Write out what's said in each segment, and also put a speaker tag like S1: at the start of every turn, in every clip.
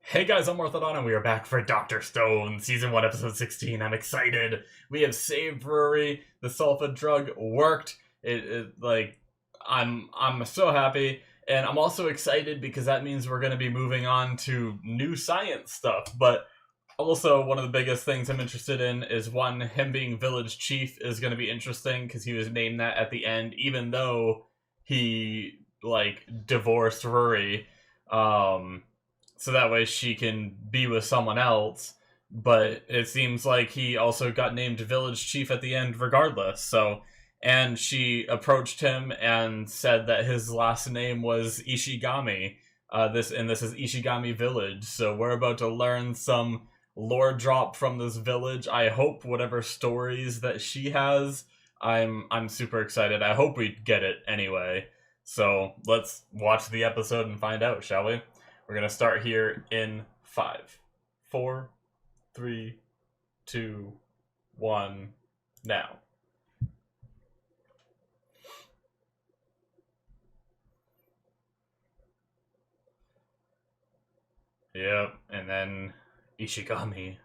S1: Hey guys, I'm Morthadon, and we are back for Doctor Stone, Season 1, Episode 16. I'm excited. We have saved Rory. The sulfa drug worked. I'm so happy. And I'm also excited because that means we're going to be moving on to new science stuff. But also, one of the biggest things I'm interested in is one, him being village chief is going to be interesting because he was named that at the end, even though he, divorced Rory. So that way she can be with someone else. But it seems like he also got named village chief at the end regardless. So, and she approached him and said that his last name was Ishigami. This is Ishigami Village. So we're about to learn some lore drop from this village. I hope whatever stories that she has, I'm super excited. I hope we get it anyway. So let's watch the episode and find out, shall we? We're going to start here in 5, 4, 3, 2, 1, now. Yep, and then Ishigami.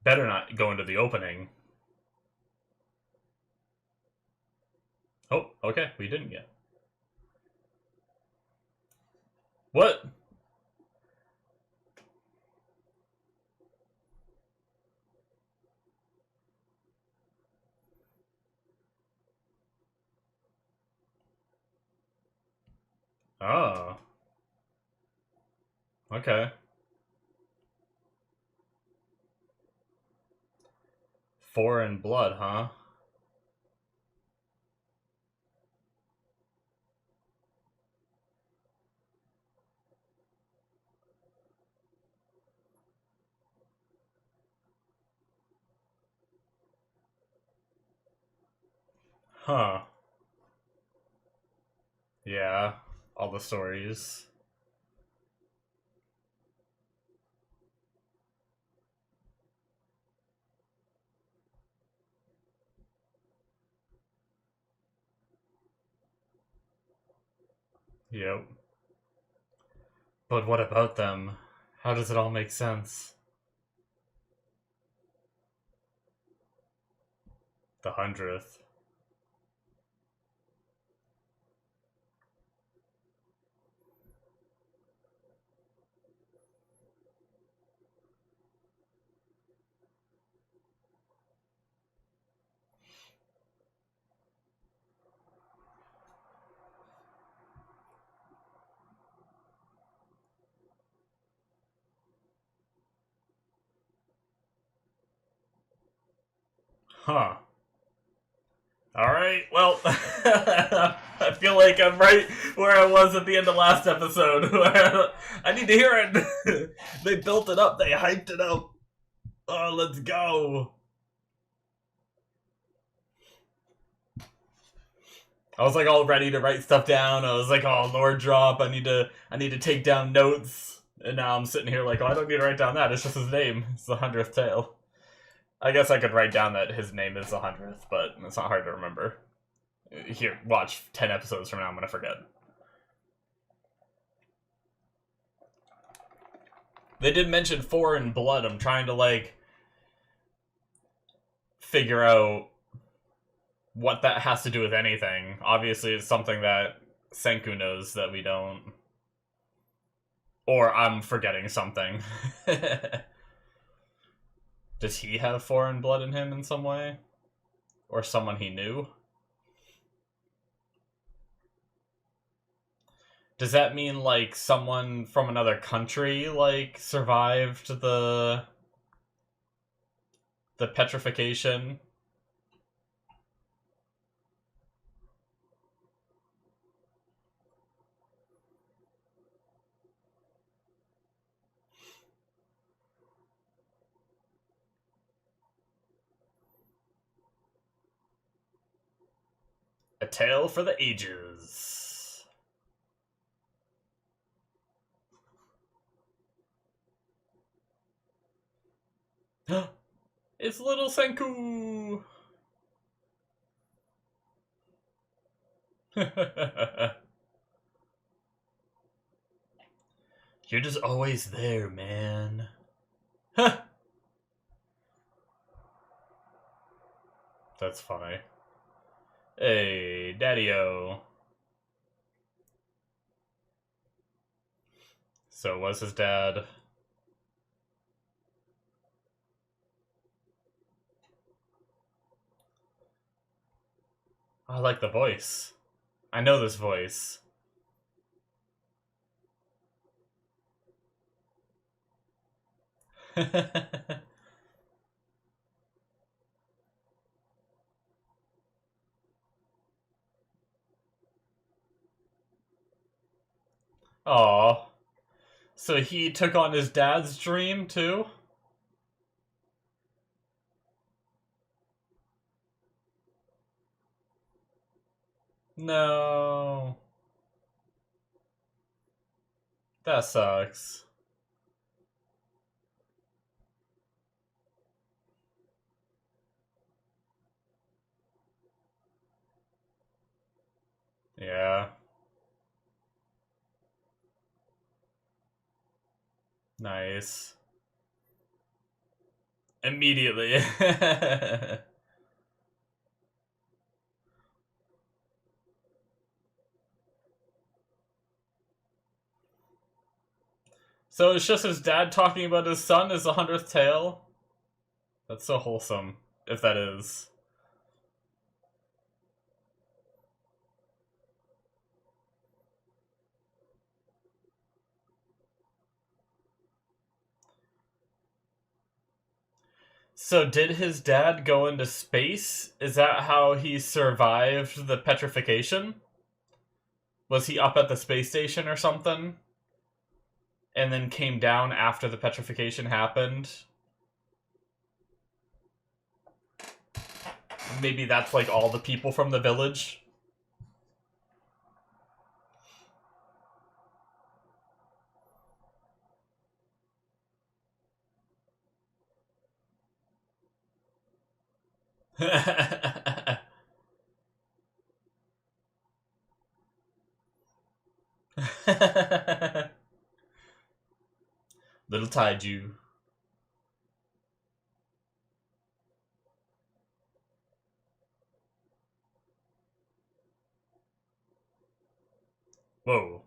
S1: Better not go into the opening. Oh, okay, we didn't get. What? Oh. Okay. Foreign blood, huh? Huh. Yeah. All the stories. Yep. But what about them? How does it all make sense? The Hundredth. Huh. Alright, well, I feel like I'm right where I was at the end of last episode. I need to hear it. They built it up, they hyped it up. Oh, let's go. I was like all ready to write stuff down. I was like, oh, lore drop. I need to take down notes. And now I'm sitting here like, oh, I don't need to write down that. It's just his name. It's the 100th tale. I guess I could write down that his name is the 100th, but it's not hard to remember. Here, watch 10 episodes from now. I'm gonna forget. They did mention foreign blood. I'm trying to figure out what that has to do with anything. Obviously, it's something that Senku knows that we don't. Or I'm forgetting something. Does he have foreign blood in him in some way? Or someone he knew? Does that mean, someone from another country, survived the petrification? A tale for the ages. It's little Senku! You're just always there, man. That's funny. Hey, Daddy-o. So was his dad. I like the voice. I know this voice. Aw. So he took on his dad's dream, too? No. That sucks. Yeah. Nice. Immediately. So it's just his dad talking about his son as the 100th tale? That's so wholesome, if that is. So did his dad go into space? Is that how he survived the petrification? Was he up at the space station or something? And then came down after the petrification happened? Maybe that's like all the people from the village? Little Taiju. Whoa.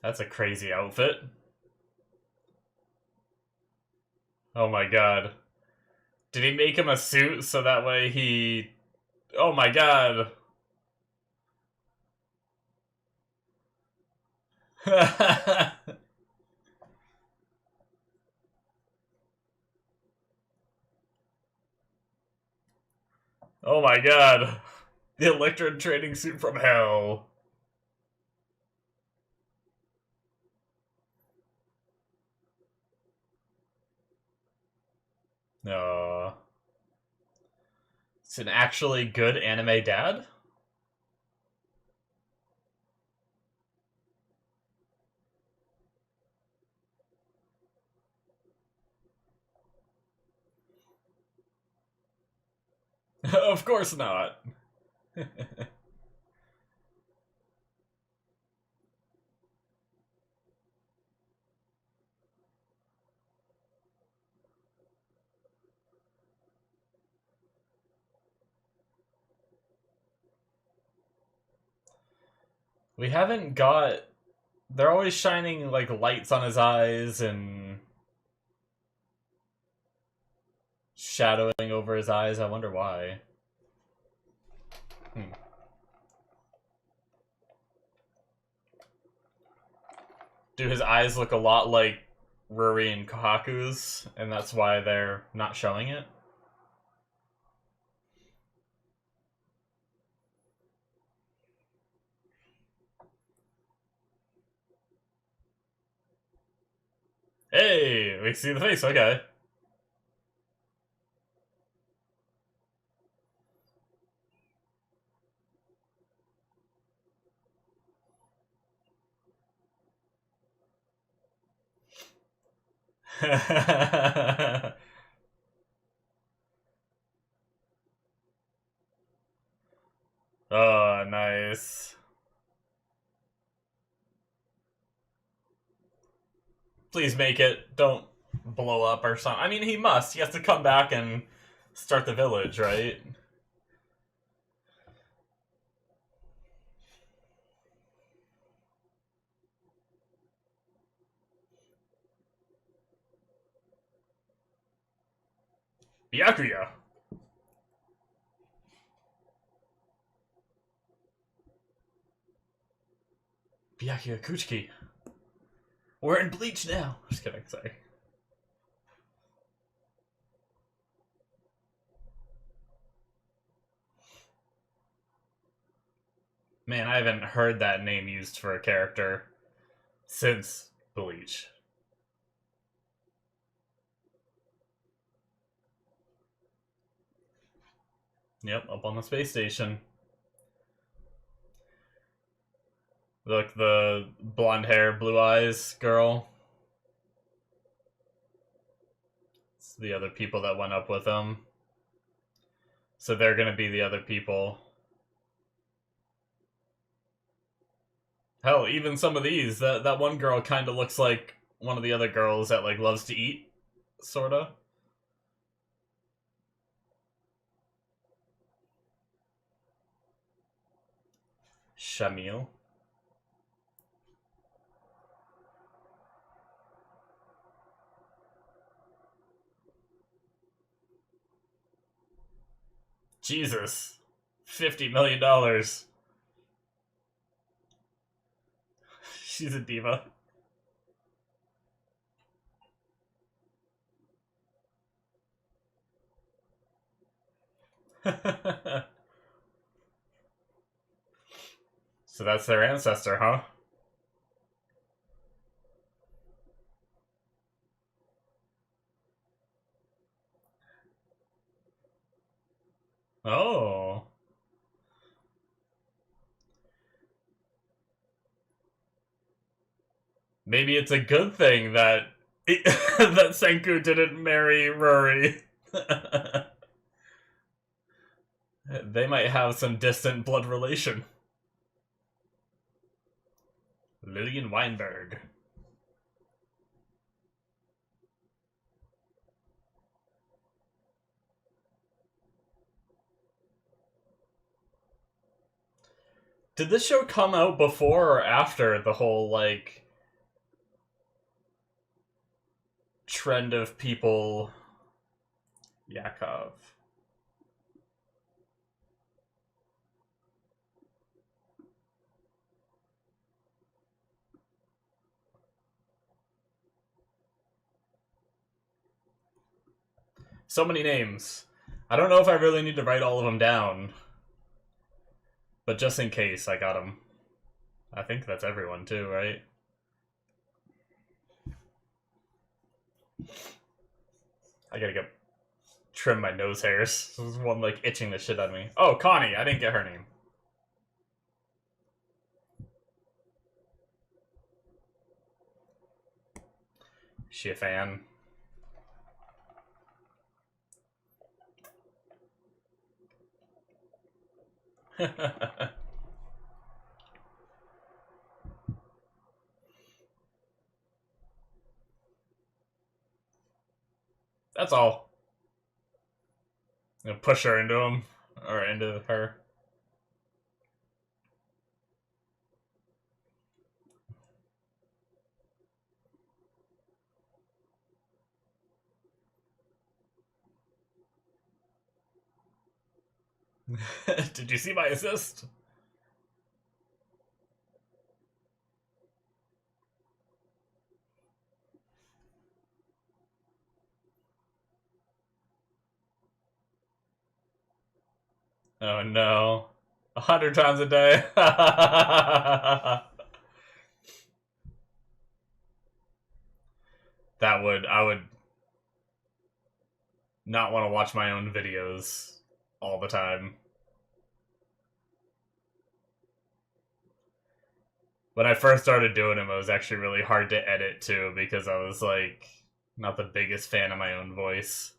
S1: That's a crazy outfit. Oh my god. Did he make him a suit so that way he... Oh my god. Oh my god. The Electron training suit from hell. No. It's an actually good anime dad? Of course not. We haven't got... They're always shining, like, lights on his eyes and... shadowing over his eyes. I wonder why. Hmm. Do his eyes look a lot like Ruri and Kohaku's, and that's why they're not showing it? Hey, we see the face, okay. Oh, nice. Please make it. Don't blow up or something. I mean, he must. He has to come back and start the village, right? Byakuya. Byakuya Kuchiki. We're in Bleach now. Just kidding, sorry. Man, I haven't heard that name used for a character since Bleach. Yep, up on the space station. Look, the blonde hair, blue eyes girl. It's the other people that went up with him. So they're gonna be the other people. Hell, even some of these. That one girl kind of looks like one of the other girls that like loves to eat, sorta. Shamil. Jesus. $50 million. She's a diva. So that's their ancestor, huh? Oh. Maybe it's a good thing that that Senku didn't marry Rory. They might have some distant blood relation. Lillian Weinberg. Did this show come out before or after the whole, like, trend of people... Yakov. So many names. I don't know if I really need to write all of them down. But just in case, I got them. I think that's everyone too, right? I gotta get trim my nose hairs. There's one like itching the shit out of me. Oh, Connie. I didn't get her name. Is she a fan? That's all. I'm gonna push her into him. Or into her. Did you see my assist? Oh no. 100 times a day. I would not want to watch my own videos all the time. When I first started doing them, it was actually really hard to edit too, because I was like, Not the biggest fan of my own voice.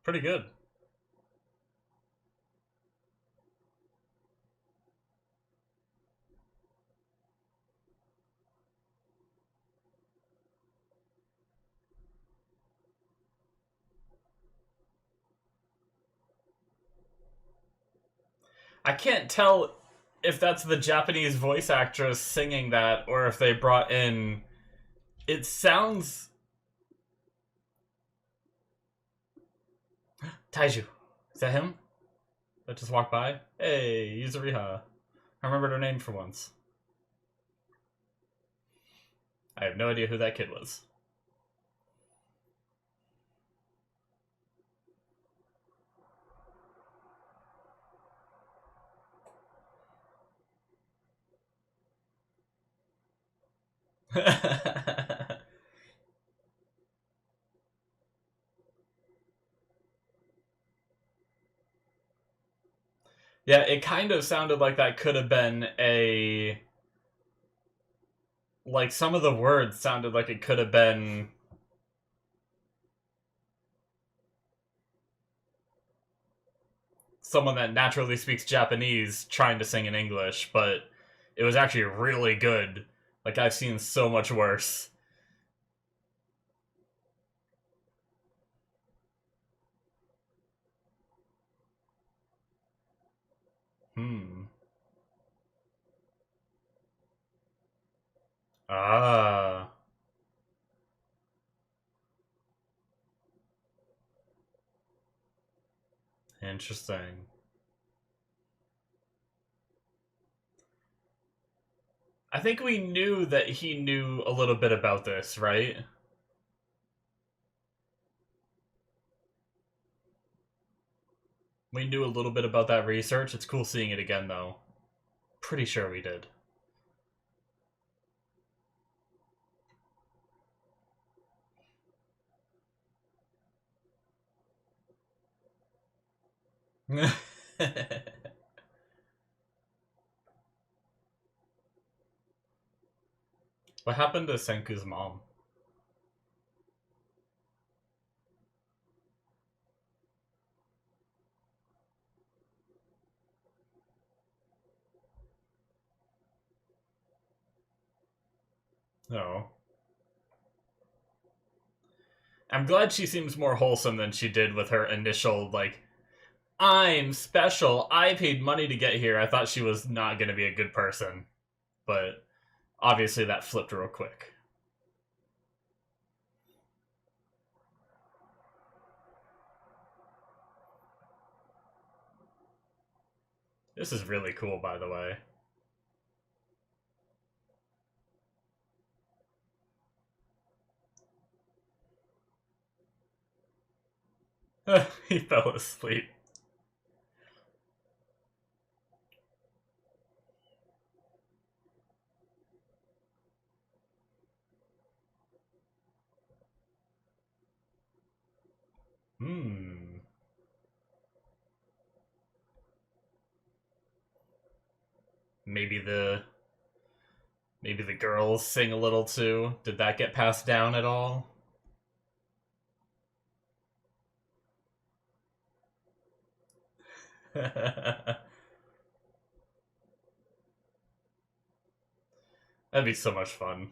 S1: Pretty good. I can't tell if that's the Japanese voice actress singing that or if they brought in. It sounds. Taiju. Is that him? That just walked by? Hey, Yuzuriha. I remembered her name for once. I have no idea who that kid was. Yeah, it kind of sounded like that could have been a. Like, some of the words sounded like it could have been. Someone that naturally speaks Japanese trying to sing in English, but it was actually really good. Like, I've seen so much worse. Hmm. Ah. Interesting. I think we knew that he knew a little bit about this, right? We knew a little bit about that research. It's cool seeing it again, though. Pretty sure we did. What happened to Senku's mom? Oh. I'm glad she seems more wholesome than she did with her initial, like, I'm special. I paid money to get here. I thought she was not going to be a good person. But obviously that flipped real quick. This is really cool, by the way. He fell asleep. Hmm. Maybe the girls sing a little too. Did that get passed down at all? That'd be so much fun.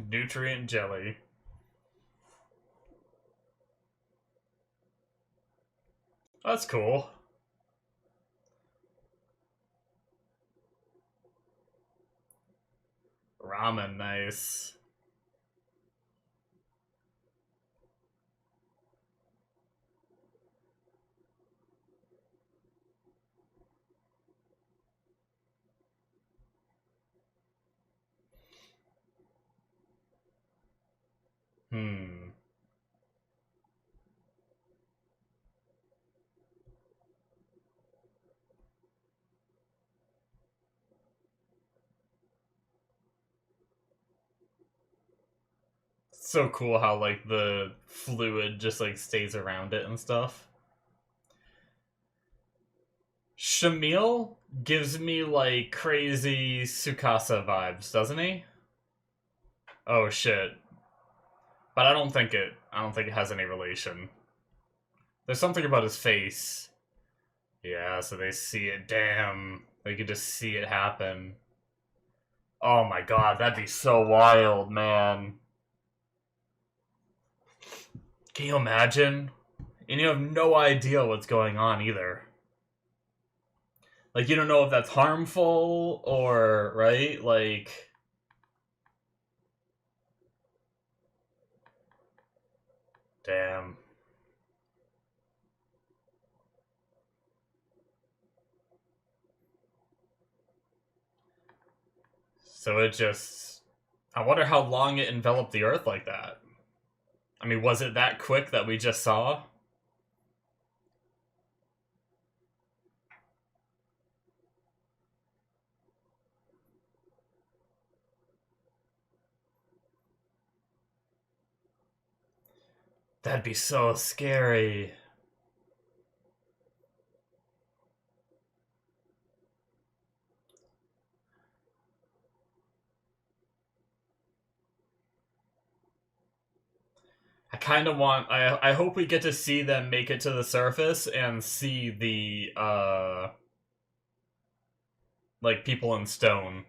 S1: Nutrient jelly. That's cool. Ramen, nice. Hmm. so cool how, like, the fluid just, like, stays around it and stuff. Shamil gives me, like, crazy Tsukasa vibes, doesn't he? Oh, shit. But I don't think it has any relation. There's something about his face. Yeah, so they see it. Damn. They could just see it happen. Oh my god, that'd be so wild, man. Can you imagine? And you have no idea what's going on either. Like, you don't know if that's harmful or, right? Like... Damn. So it just... I wonder how long it enveloped the Earth like that. I mean, was it that quick that we just saw? That'd be so scary. I kind of want... I hope we get to see them make it to the surface and see the, like, people in stone.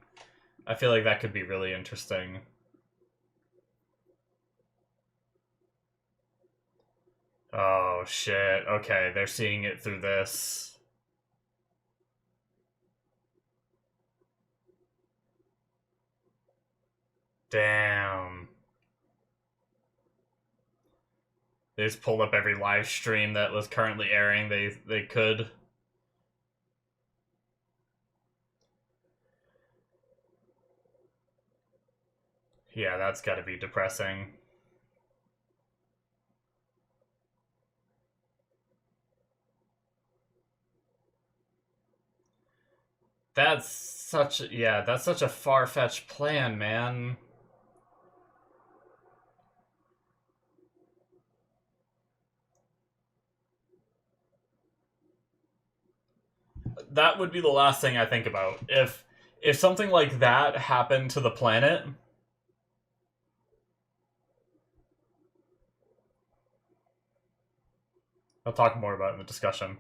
S1: I feel like that could be really interesting. Oh, shit. Okay, they're seeing it through this. Damn. They just pulled up every live stream that was currently airing they could. Yeah, that's gotta be depressing. That's such a far-fetched plan, man. That would be the last thing I think about. If something like that happened to the planet, I'll talk more about it in the discussion.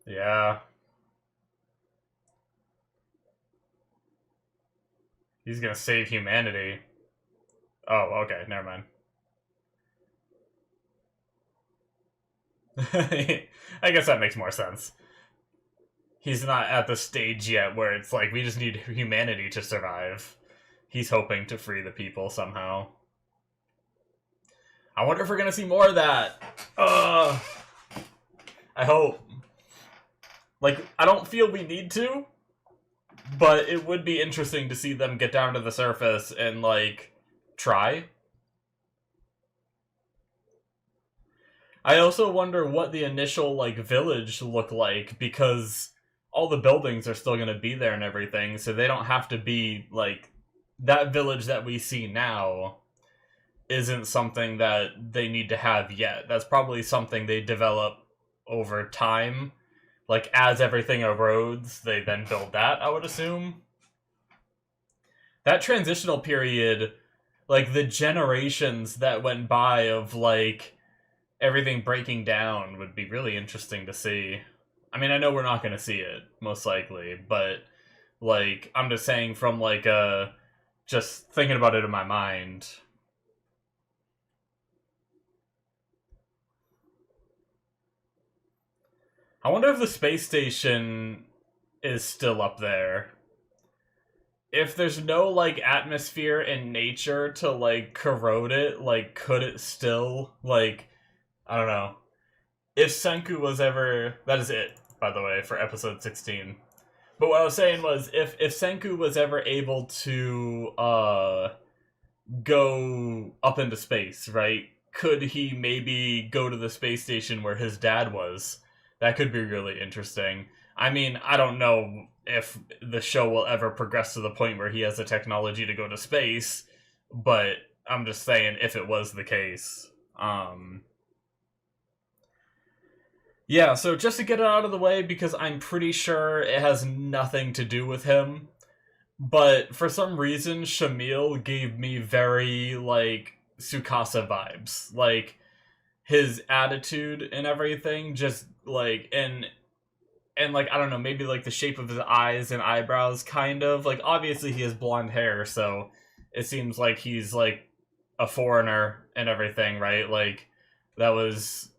S1: Yeah. He's gonna save humanity. Oh, okay, never mind. I guess that makes more sense. He's not at the stage yet where it's like, we just need humanity to survive. He's hoping to free the people somehow. I wonder if we're gonna see more of that. I hope. Like, I don't feel we need to, but it would be interesting to see them get down to the surface and, like, try. I also wonder what the initial, like, village looked like, because all the buildings are still going to be there and everything, so they don't have to be, like, that village that we see now isn't something that they need to have yet. That's probably something they develop over time. Like, as everything erodes, they then build that, I would assume. That transitional period, like, the generations that went by of, like, everything breaking down would be really interesting to see. I mean, I know we're not going to see it, most likely, but, like, I'm just saying from, like, just thinking about it in my mind. I wonder if the space station is still up there. If there's no, like, atmosphere in nature to, like, corrode it, like, could it still, like, I don't know. If Senku was ever... That is it, by the way, for episode 16. But what I was saying was, if Senku was ever able to, go up into space, right? Could he maybe go to the space station where his dad was? That could be really interesting. I mean, I don't know if the show will ever progress to the point where he has the technology to go to space, but I'm just saying if it was the case. Um, yeah, so just to get it out of the way, because I'm pretty sure it has nothing to do with him, but for some reason, Shamil gave me very, like, Tsukasa vibes. Like, his attitude and everything, just, like, and like, I don't know, maybe, like, the shape of his eyes and eyebrows, kind of. Like, obviously he has blonde hair, so it seems like he's, like, a foreigner and everything, right? Like, that was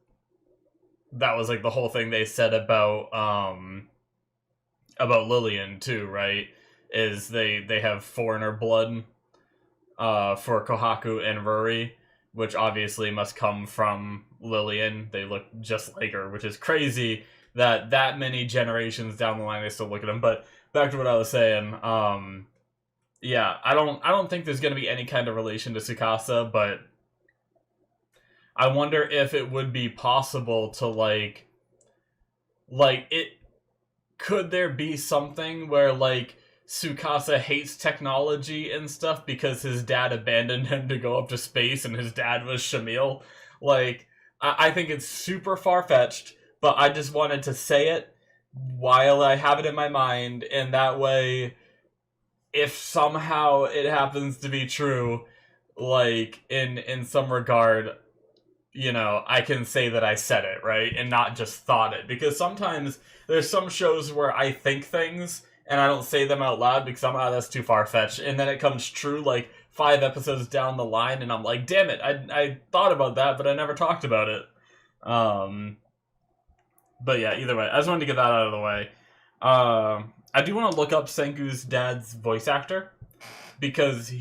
S1: like the whole thing they said about Lillian too, right? Is they have foreigner blood for Kohaku and Ruri, which obviously must come from Lillian. They look just like her, which is crazy that many generations down the line they still look at them. But back to what I was saying, yeah, I don't think there's gonna be any kind of relation to Tsukasa, but I wonder if it would be possible to like it could there be something where like Tsukasa hates technology and stuff because his dad abandoned him to go up to space and his dad was Shamil? Like, I think it's super far fetched, but I just wanted to say it while I have it in my mind, and that way, if somehow it happens to be true, like in some regard, I can say that I said it, right? And not just thought it. Because sometimes there's some shows where I think things and I don't say them out loud because that's too far fetched. And then it comes true like 5 episodes down the line and I'm like, damn it, I thought about that, but I never talked about it. But yeah, either way, I just wanted to get that out of the way. I do want to look up Senku's dad's voice actor because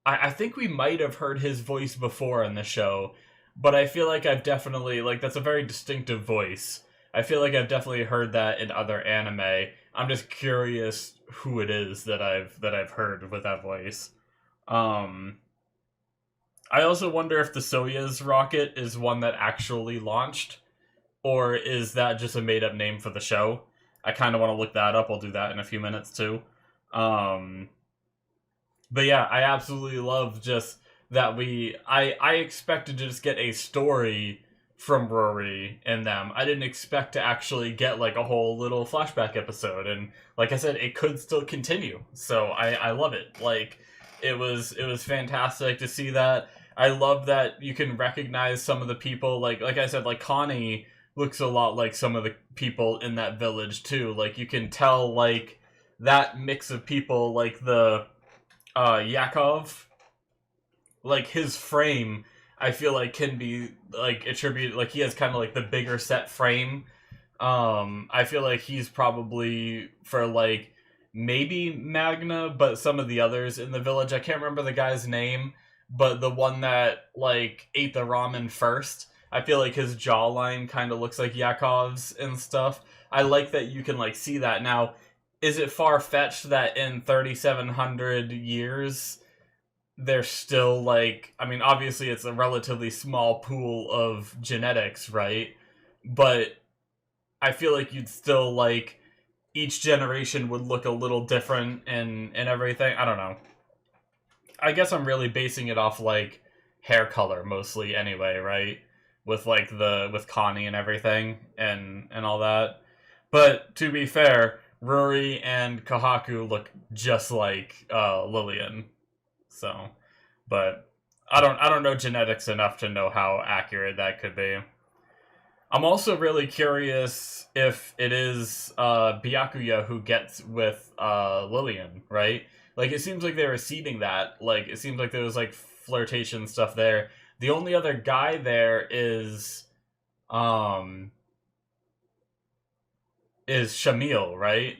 S1: I think we might have heard his voice before in the show, but I feel like I've definitely, like, that's a very distinctive voice. I feel like I've definitely heard that in other anime. I'm just curious who it is that I've heard with that voice. I also wonder if the Soyuz rocket is one that actually launched, or is that just a made-up name for the show? I kind of want to look that up. I'll do that in a few minutes, too. But yeah, I absolutely love just that I expected to just get a story from Rory and them. I didn't expect to actually get like a whole little flashback episode, and like I said, it could still continue. So I love it. Like it was fantastic to see that. I love that you can recognize some of the people. Like I said, like Connie looks a lot like some of the people in that village too. Like you can tell like that mix of people, like the Yakov, like his frame, I feel like can be like attributed, like he has kind of like the bigger set frame. I feel like he's probably for like maybe Magna, but some of the others in the village, I can't remember the guy's name, but the one that like ate the ramen first, I feel like his jawline kind of looks like Yakov's and stuff. I like that you can like see that. Now, is it far-fetched that in 3,700 years they're still like, I mean, obviously it's a relatively small pool of genetics, right? But I feel like you'd still like each generation would look a little different and everything. I don't know. I guess I'm really basing it off like hair color mostly anyway, right? With like with Connie and everything and all that. But to be fair, Rory and Kohaku look just like Lillian. So, but I don't know genetics enough to know how accurate that could be. I'm also really curious if it is Byakuya who gets with Lillian, right? Like it seems like they were seeding that. Like it seems like there was like flirtation stuff there. The only other guy there is Shamil, right?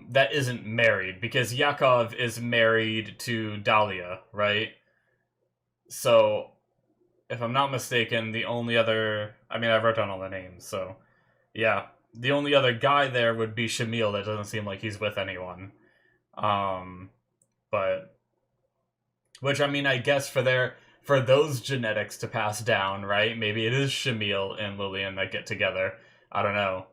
S1: That isn't married because Yakov is married to Dahlia, right? So if I'm not mistaken, the only other, I mean, I wrote down all the names, so yeah, the only other guy there would be Shamil. That doesn't seem like he's with anyone. But which, I mean, I guess for for those genetics to pass down, right? Maybe it is Shamil and Lillian that get together. I don't know.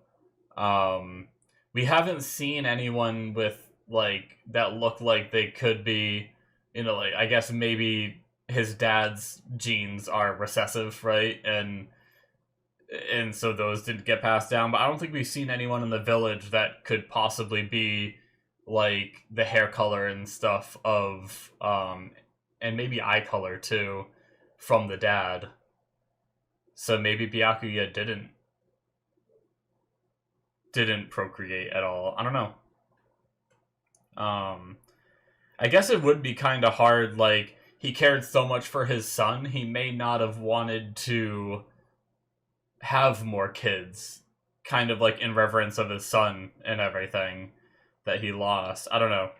S1: We haven't seen anyone with, like, that look like they could be, you know, like, I guess maybe his dad's genes are recessive, right? And so those didn't get passed down, but I don't think we've seen anyone in the village that could possibly be, like, the hair color and stuff of, and maybe eye color too, from the dad. So maybe Byakuya didn't procreate at all. I don't know. I guess it would be kind of hard, like, he cared so much for his son, he may not have wanted to have more kids, kind of like in reverence of his son and everything that he lost. I don't know.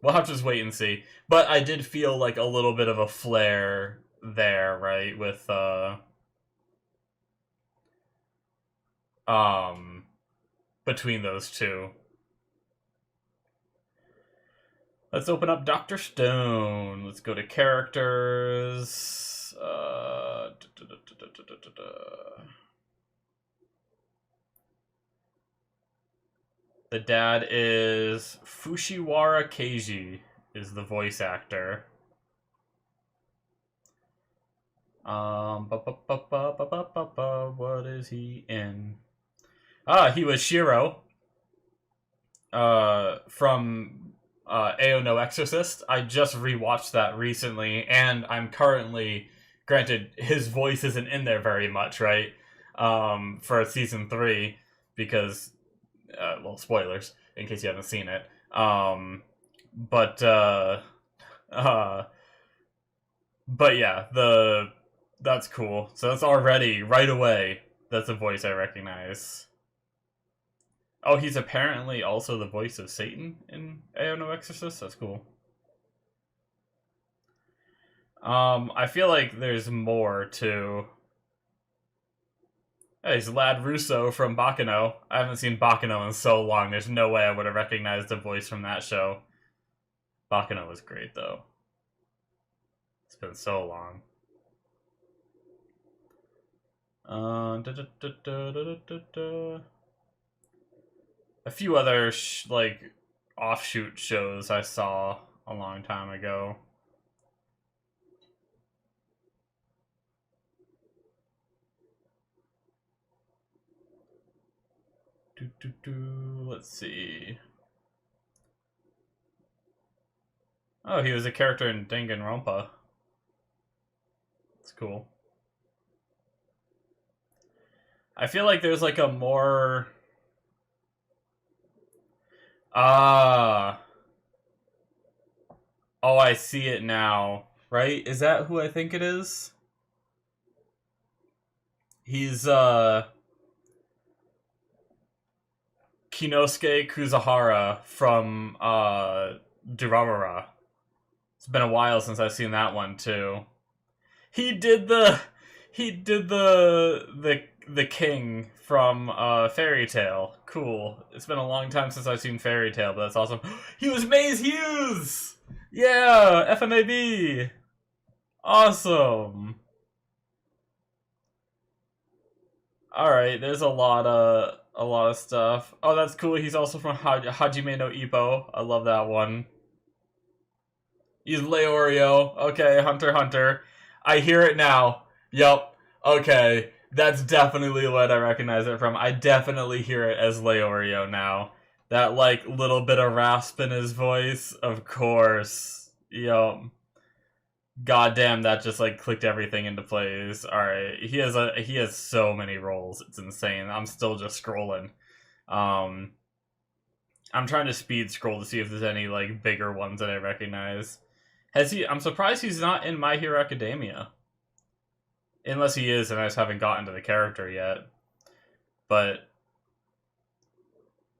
S1: We'll have to just wait and see. But I did feel like a little bit of a flare there, right, with between those two. Let's open up Dr. Stone. Let's go to characters. The dad is Fushiwara Keiji, is the voice actor. What is he in? He was Shiro. From Ao no Exorcist. I just rewatched that recently, and I'm currently, granted, his voice isn't in there very much, right? For season 3, because, well, spoilers, in case you haven't seen it. But yeah, that's cool. So that's already, right away, that's a voice I recognize. Oh, he's apparently also the voice of Satan in Ao no Exorcist? That's cool. I feel like there's more, too. Hey, he's Lad Russo from Bakano. I haven't seen Bakano in so long, there's no way I would have recognized the voice from that show. Bakano was great, though. It's been so long. A few other, like, offshoot shows I saw a long time ago. Let's see. Oh, he was a character in Danganronpa. That's cool. I feel like there's, like, a more... Oh, I see it now. Right? Is that who I think it is? He's, Kinosuke Kuzahara from, Durarara. It's been a while since I've seen that one, too. He did the king from Fairy Tail. Cool. It's been a long time since I've seen Fairy Tail, but that's awesome. He was Maze Hughes! Yeah! FMAB! Awesome! Alright, there's a lot of stuff. Oh, that's cool. He's also from Hajime no Ippo. I love that one. He's Leorio. Okay, Hunter x Hunter. I hear it now. Yup. Okay. That's definitely what I recognize it from. I definitely hear it as Leorio now. That, like, little bit of rasp in his voice. Of course. Yup. Goddamn, that just, like, clicked everything into place. Alright. He has so many roles. It's insane. I'm still just scrolling. I'm trying to speed scroll to see if there's any, like, bigger ones that I recognize. I'm surprised he's not in My Hero Academia. Unless he is, and I just haven't gotten to the character yet. But,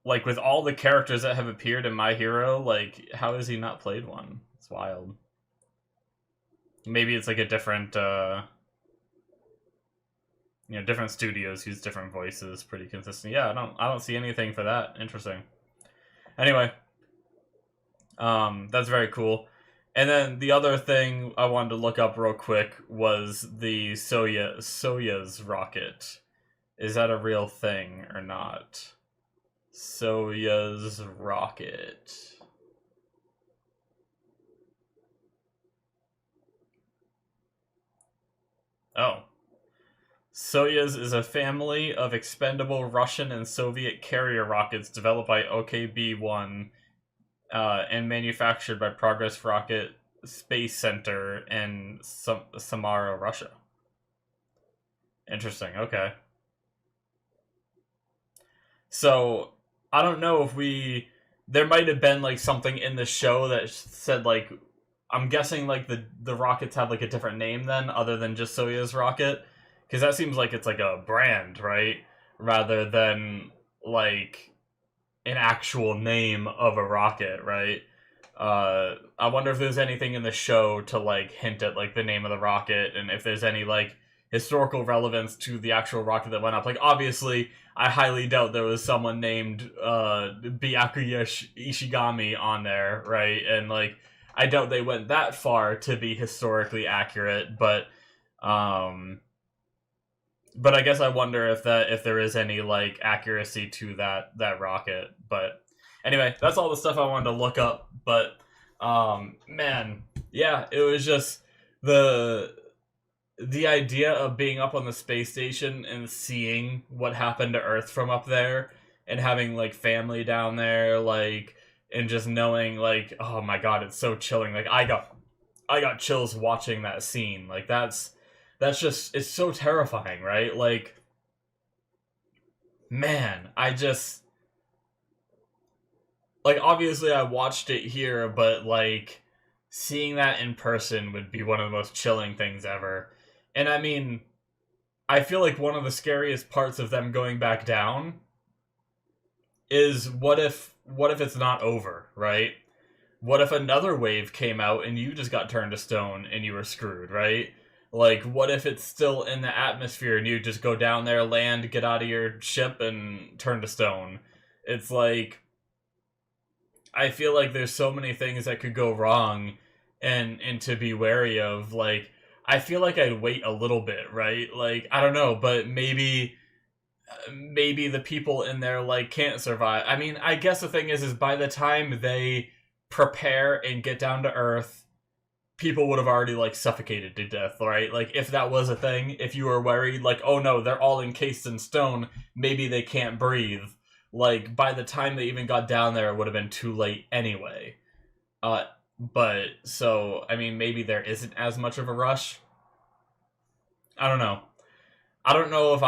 S1: like, with all the characters that have appeared in My Hero, like, how has he not played one? It's wild. Maybe it's, like, a different, different studios use different voices pretty consistent. Yeah, I don't see anything for that. Interesting. Anyway. That's very cool. And then the other thing I wanted to look up real quick was the Soyuz rocket. Is that a real thing or not? Soyuz rocket. Oh. Soyuz is a family of expendable Russian and Soviet carrier rockets developed by OKB-1 and manufactured by Progress Rocket Space Center in Samara, Russia. Interesting, okay. So, I don't know if there might have been, like, something in the show that said, like, I'm guessing, like, the rockets have, like, a different name then, other than just Soyuz rocket. Because that seems like it's, like, a brand, right? Rather than, like, an actual name of a rocket, right? I wonder if there's anything in the show to, like, hint at, like, the name of the rocket, and if there's any, like, historical relevance to the actual rocket that went up. Like, obviously, I highly doubt there was someone named Byakuya Ishigami on there, right? And, like, I doubt they went that far to be historically accurate, but I guess I wonder if there is any, like, accuracy to that rocket. But anyway, that's all the stuff I wanted to look up. But man, yeah, it was just the idea of being up on the space station and seeing what happened to Earth from up there, and having, like, family down there, like, and just knowing, like, oh my god, it's so chilling. Like, I got chills watching that scene. Like, that's just, it's so terrifying, right? Like, man, like, obviously I watched it here, but, like, seeing that in person would be one of the most chilling things ever. And I mean, I feel like one of the scariest parts of them going back down is what if it's not over, right? What if another wave came out and you just got turned to stone and you were screwed, right? Like, what if it's still in the atmosphere and you just go down there, land, get out of your ship, and turn to stone? It's like, I feel like there's so many things that could go wrong, and to be wary of. Like, I feel like I'd wait a little bit, right? Like, I don't know, but maybe the people in there, like, can't survive. I mean, I guess the thing is by the time they prepare and get down to Earth, people would have already, like, suffocated to death, right? Like, if that was a thing, if you were worried, like, oh no, they're all encased in stone, maybe they can't breathe. Like, by the time they even got down there, it would have been too late anyway. But, so, I mean, maybe there isn't as much of a rush. I don't know. I don't know if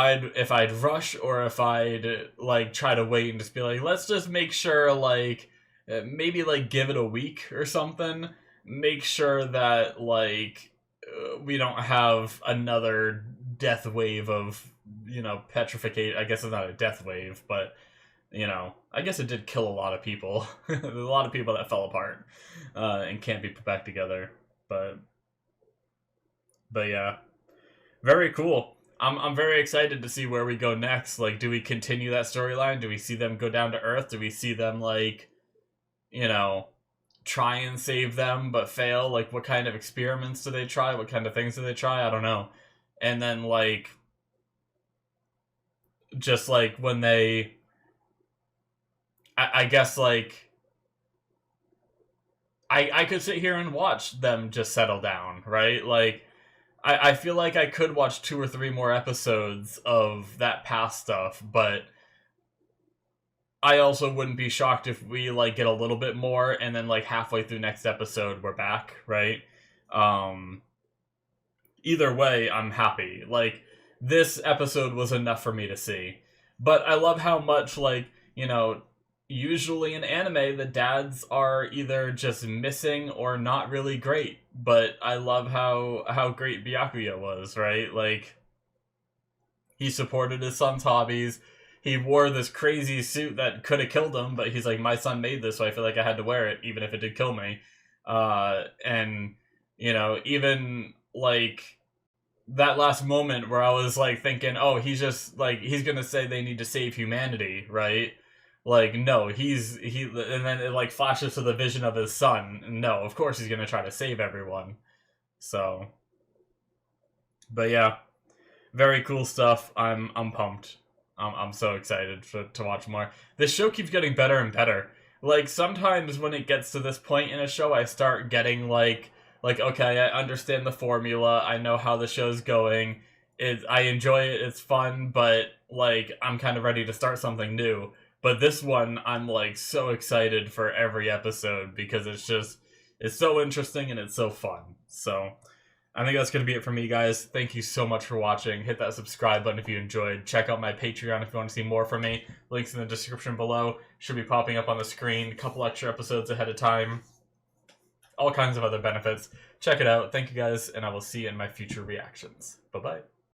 S1: I'd rush, or if I'd, like, try to wait and just be like, let's just make sure, like, maybe, like, give it a week or something. Make sure that, like, we don't have another death wave of, you know, petrification. I guess it's not a death wave, but, you know, I guess it did kill a lot of people. There's a lot of people that fell apart and can't be put back together. But yeah, very cool. I'm very excited to see where we go next. Like, do we continue that storyline? Do we see them go down to Earth? Do we see them, like, you know, try and save them but fail? Like, what kind of experiments do they try? What kind of things do they try? I don't know. And then, like, just, like, when they... I guess, like, I could sit here and watch them just settle down, right? Like, I feel like I could watch 2 or 3 more episodes of that past stuff, but I also wouldn't be shocked if we, like, get a little bit more, and then, like, halfway through next episode, we're back, right? Either way, I'm happy. Like, this episode was enough for me to see. But I love how much, like, you know, usually in anime, the dads are either just missing or not really great. But I love how great Byakuya was, right? Like, he supported his son's hobbies. He wore this crazy suit that could have killed him, but he's like, my son made this, so I feel like I had to wear it, even if it did kill me. And, you know, even, like, that last moment where I was, like, thinking, oh, he's just, like, he's gonna say they need to save humanity, right? Like, no, and then it like flashes to the vision of his son. No, of course he's gonna try to save everyone. So, but yeah, very cool stuff. I'm pumped. I'm so excited to watch more. This show keeps getting better and better. Like, sometimes when it gets to this point in a show, I start getting like, okay, I understand the formula. I know how the show's going. I enjoy it. It's fun, but like, I'm kind of ready to start something new. But this one, I'm like so excited for every episode because it's so interesting and it's so fun. So I think that's going to be it for me, guys. Thank you so much for watching. Hit that subscribe button if you enjoyed. Check out my Patreon if you want to see more from me. Links in the description below. Should be popping up on the screen. A couple extra episodes ahead of time. All kinds of other benefits. Check it out. Thank you, guys, and I will see you in my future reactions. Bye-bye.